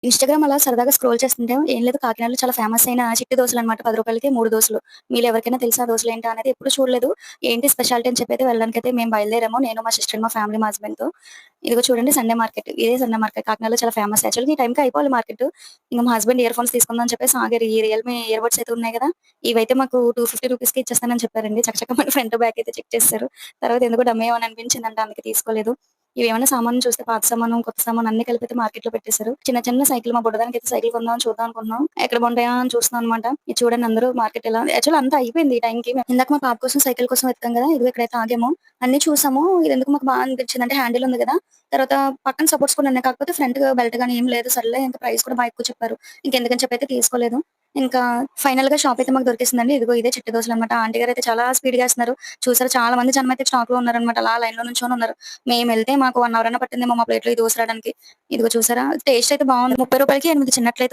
Instagram అలా సరదాగా scroll చేస్తుంటే ఏం లేదు కాకినాడలో చాలా ఫేమస్ అయిన చిట్టి దోసలనమాట. రూ. 10కి 3 దోసలు. మీలో ఎవరికైనా తెలుసా ఆ దోసలేంటా అనేది? ఎప్పుడు చూడలేదు. ఏంటి స్పెషాలిటీ అని చెప్పైతే వెళ్ళడానికైతే మేము బయలుదేరాము. నేను, మా సిస్టర్, మా ఫ్యామిలీ, మా హస్బెండ్‌తో. ఇదిగో చూడండి సండే మార్కెట్. ఇదే సండే మార్కెట్. కాకినాడలో చాలా ఫేమస్. యాక్చువల్‌గా ఈ టైంకి అయిపోవాలి మార్కెటు. ఇంక మా హస్బెండ్ ఇయర్ ఫోన్స్ తీసుకుందాం అని చెప్పేసి ఆగారు. ఈ రియల్‌మీ ఇయర్ బడ్స్ అయితే ఉన్నాయి గదా! ఇవైతే మాకు రూ. 250కి ఇచ్చేస్తానని చెప్పారండి. చకచక ఫ్రంట్, బ్యాక్ అయితే చెక్ చేసేసారు. తర్వాత ఎందుకో డమ్మీ అని అనిపించిందంట అందుకే తీసుకోలేదు. ఇవేమన్నా సామాన్లు చూస్తే పాత సామాను, కొత్త సామాను అన్నీ కలిపైతే మార్కెట్‌లో పెట్టేసారు. చిన్న చిన్న సైకిల్ మా బుడ్డదానికైతే సైకిల్ కొందామని చూద్దాం అనుకుంటున్నాం. ఎక్కడ బాగుంటాయా అని చూస్తున్నాం అనమాట. ఇది చూడండి అందరూ మార్కెట్ ఎలా యాక్చువల్లీ అంతా అయిపోయింది ఈ టైంకి. ఇందాక మా పాప కోసం సైకిల్ కోసం వెతికాం గదా! ఇదిగో ఇక్కడైతే ఆగాము. అన్నీ చూసాము. ఇదెందుకు మాకు అనిపించింది అంటే హ్యాండిల్ ఉంది గదా! తర్వాత పక్కన సపోర్ట్స్ కూడా ఉన్నాయి. కాకపోతే ఫ్రంట్ బెల్ట్ గాని ఏం లేదు. సర్లే ఇంక ప్రైస్ కూడా ఎక్కువ చెప్పారు. ఇంకెందుకని చెప్పైతే తీసుకోలేదు. ఇంకా ఫైనల్‌గా షాప్ అయితే మాకు దొరికేసిందండి. ఇదిగో ఇదే చిట్టి దోసలనమాట. ఆంటీ గారైతే చాలా స్పీడ్‌గా ఏస్తున్నారు. చూసారా చాలా మంది జనమైతే స్టాక్‌లో ఉన్నారనమాట. అలా లైన్‌లో నుంచొని ఉన్నారు. మేమెళ్తే మాకు 1 అవర్ అన్నా పట్టిందేమో మా ప్లేట్‌లో ఈ దోస రాడానికి. ఇదిగో చూసారా? టేస్ట్ అయితే బావుంది. రూ. 30కి 8 చిన్నట్లయితే